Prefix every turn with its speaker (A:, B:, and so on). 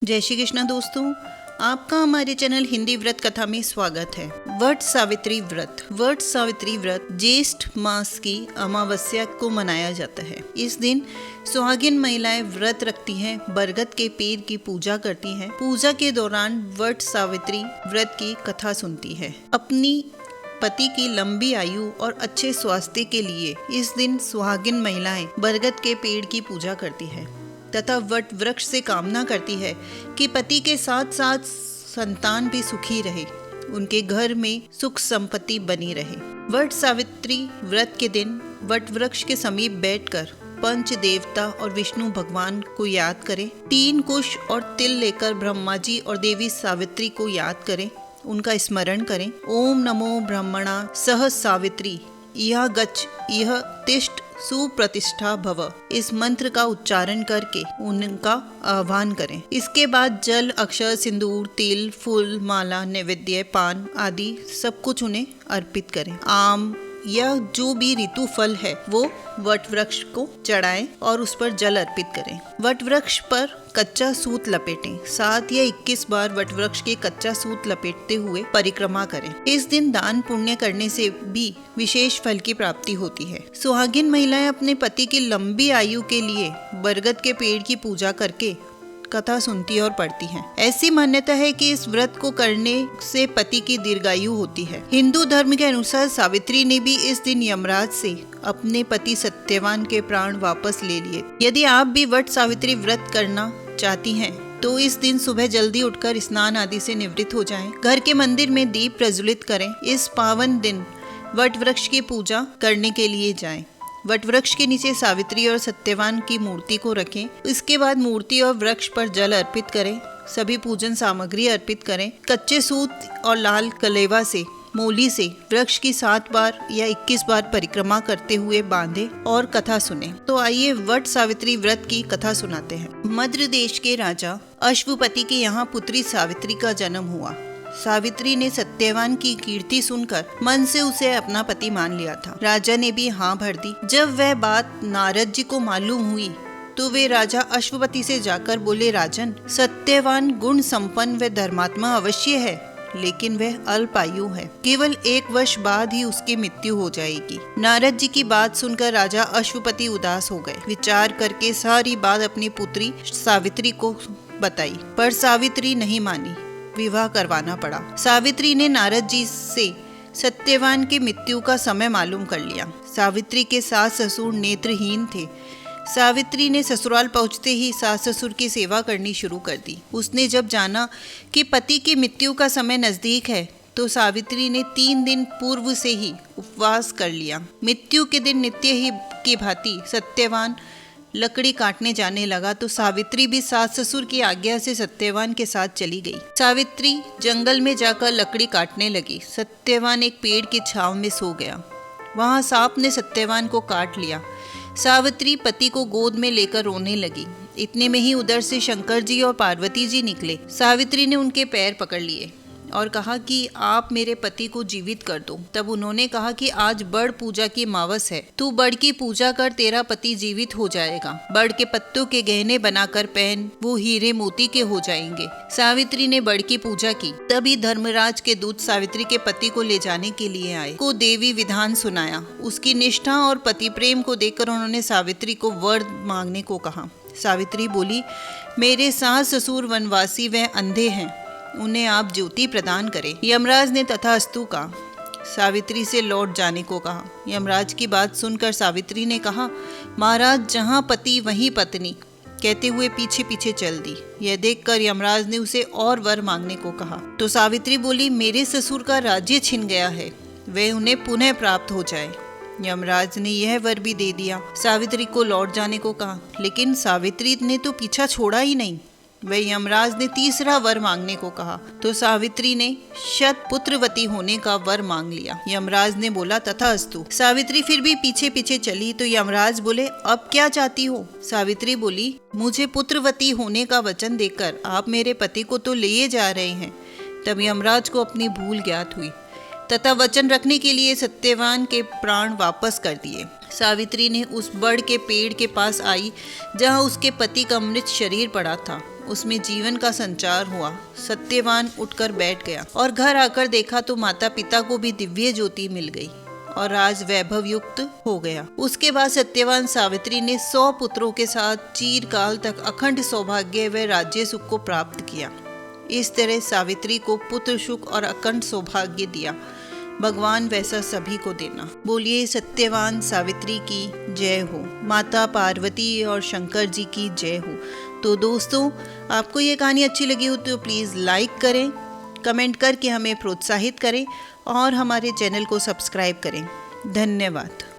A: जय श्री कृष्ण दोस्तों, आपका हमारे चैनल हिंदी व्रत कथा में स्वागत है। वट सावित्री व्रत ज्येष्ठ मास की अमावस्या को मनाया जाता है। इस दिन सुहागिन महिलाएं व्रत रखती हैं, बरगद के पेड़ की पूजा करती हैं। पूजा के दौरान वट सावित्री व्रत की कथा सुनती है। अपनी पति की लंबी आयु और अच्छे स्वास्थ्य के लिए इस दिन सुहागिन महिलाएं बरगद के पेड़ की पूजा करती है तथा वट वृक्ष से कामना करती है कि पति के साथ साथ संतान भी सुखी रहे, उनके घर में सुख संपत्ति बनी रहे। वट सावित्री व्रत के दिन वट वृक्ष के समीप बैठकर पंच देवता और विष्णु भगवान को याद करें। 3 कुश और तिल लेकर ब्रह्मा जी और देवी सावित्री को याद करें, उनका स्मरण करें। ओम नमो ब्रह्मणा सह सावित्री यह गच्छ यह तिष्ठ सुप्रतिष्ठा भव, इस मंत्र का उच्चारण करके उनका आह्वान करें। इसके बाद जल, अक्षर, सिंदूर, तिल, फूल, माला, नैवेद्य, पान आदि सब कुछ उन्हें अर्पित करें। आम यह जो भी ऋतु फल है वो वट वृक्ष को चढ़ाएं और उस पर जल अर्पित करें। वट वृक्ष पर कच्चा सूत लपेटें। 7 या 21 बार वट वृक्ष के कच्चा सूत लपेटते हुए परिक्रमा करें। इस दिन दान पुण्य करने से भी विशेष फल की प्राप्ति होती है। सुहागिन महिलाएं अपने पति की लंबी आयु के लिए बरगद के पेड़ की पूजा करके कथा सुनती और पढ़ती हैं। ऐसी मान्यता है कि इस व्रत को करने से पति की दीर्घायु होती है। हिंदू धर्म के अनुसार सावित्री ने भी इस दिन यमराज से अपने पति सत्यवान के प्राण वापस ले लिए। यदि आप भी वट सावित्री व्रत करना चाहती हैं तो इस दिन सुबह जल्दी उठकर स्नान आदि से निवृत्त हो जाएं। घर के मंदिर में दीप प्रज्वलित करें। इस पावन दिन वट वृक्ष की पूजा करने के लिए जाएं। वट वृक्ष के नीचे सावित्री और सत्यवान की मूर्ति को रखें। इसके बाद मूर्ति और वृक्ष पर जल अर्पित करें। सभी पूजन सामग्री अर्पित करें। कच्चे सूत और लाल कलेवा से मोली से वृक्ष की 7 बार या 21 बार परिक्रमा करते हुए बांधे और कथा सुने। तो आइए वट सावित्री व्रत की कथा सुनाते हैं। मद्र देश के राजा अश्वपति के यहाँ पुत्री सावित्री का जन्म हुआ। सावित्री ने सत्यवान की कीर्ति सुनकर मन से उसे अपना पति मान लिया था। राजा ने भी हाँ भर दी। जब वह बात नारद जी को मालूम हुई तो वे राजा अश्वपति से जाकर बोले, राजन, सत्यवान गुण संपन्न व धर्मात्मा अवश्य है, लेकिन वह अल्पायु है। केवल 1 वर्ष बाद ही उसकी मृत्यु हो जाएगी। नारद जी की बात सुनकर राजा अश्वपति उदास हो गए। विचार करके सारी बात अपनी पुत्री सावित्री को बताई, पर सावित्री नहीं मानी। विवाह करवाना पड़ा। सावित्री ने नारद जी से सत्यवान की मृत्यु का समय मालूम कर लिया। सावित्री के सास ससुर नेत्रहीन थे। सावित्री ने ससुराल पहुंचते ही सास ससुर की सेवा करनी शुरू कर दी। उसने जब जाना कि पति की मृत्यु का समय नजदीक है तो सावित्री ने 3 दिन पूर्व से ही उपवास कर लिया। मृत्यु के दिन नित्य ही की भांति सत्यवान लकड़ी काटने जाने लगा तो सावित्री भी सास ससुर की आज्ञा से सत्यवान के साथ चली गई। सावित्री जंगल में जाकर लकड़ी काटने लगी। सत्यवान एक पेड़ की छांव में सो गया। वहां सांप ने सत्यवान को काट लिया। सावित्री पति को गोद में लेकर रोने लगी। इतने में ही उधर से शंकर जी और पार्वती जी निकले। सावित्री ने उनके पैर पकड़ लिए और कहा कि आप मेरे पति को जीवित कर दो। तब उन्होंने कहा कि आज बड़ पूजा की मावस है, तू बड़ की पूजा कर, तेरा पति जीवित हो जाएगा। बड़ के पत्तों के गहने बनाकर पहन, वो हीरे मोती के हो जाएंगे। सावित्री ने बड़ की पूजा की। तभी धर्मराज के दूत सावित्री के पति को ले जाने के लिए आए। को देवी विधान सुनाया। उसकी निष्ठा और पति प्रेम को देखकर उन्होंने सावित्री को वर मांगने को कहा। सावित्री बोली, मेरे सास ससुर वनवासी व अंधे हैं, उन्हें आप ज्योति प्रदान करें। यमराज ने तथास्तु कहा। सावित्री से लौट जाने को कहा। यमराज की बात सुनकर सावित्री ने कहा, महाराज, जहाँ पति वहीं पत्नी, कहते हुए पीछे पीछे चल दी। यह देखकर यमराज ने उसे और वर मांगने को कहा तो सावित्री बोली, मेरे ससुर का राज्य छिन गया है, वह उन्हें पुनः प्राप्त हो जाए। यमराज ने यह वर भी दे दिया। सावित्री को लौट जाने को कहा, लेकिन सावित्री ने तो पीछा छोड़ा ही नहीं। वह यमराज ने तीसरा वर मांगने को कहा तो सावित्री ने शत पुत्रवती होने का वर मांग लिया। यमराज ने बोला, तथास्तु। सावित्री फिर भी पीछे पीछे चली तो यमराज बोले, अब क्या चाहती हो? सावित्री बोली, मुझे पुत्रवती होने का वचन देकर आप मेरे पति को तो ले जा रहे हैं। तब यमराज को अपनी भूल ज्ञात हुई तथा वचन रखने के लिए सत्यवान के प्राण वापस कर दिए। सावित्री ने उस बड़ के पेड़ के पास आई जहाँ उसके पति का मृत शरीर पड़ा था। उसमें जीवन का संचार हुआ। सत्यवान उठकर बैठ गया और घर आकर देखा तो माता पिता को भी दिव्य ज्योति मिल गई और राज वैभव युक्त हो गया। उसके बाद सत्यवान सावित्री ने 100 पुत्रों के साथ चिरकाल तक अखंड सौभाग्य व राज्य सुख को प्राप्त किया। इस तरह सावित्री को पुत्र सुख और अखंड सौभाग्य दिया। भगवान वैसा सभी को देना। बोलिए सत्यवान सावित्री की जय हो, माता पार्वती और शंकर जी की जय हो। तो दोस्तों, आपको ये कहानी अच्छी लगी हो तो प्लीज़ लाइक करें, कमेंट करके हमें प्रोत्साहित करें और हमारे चैनल को सब्सक्राइब करें। धन्यवाद।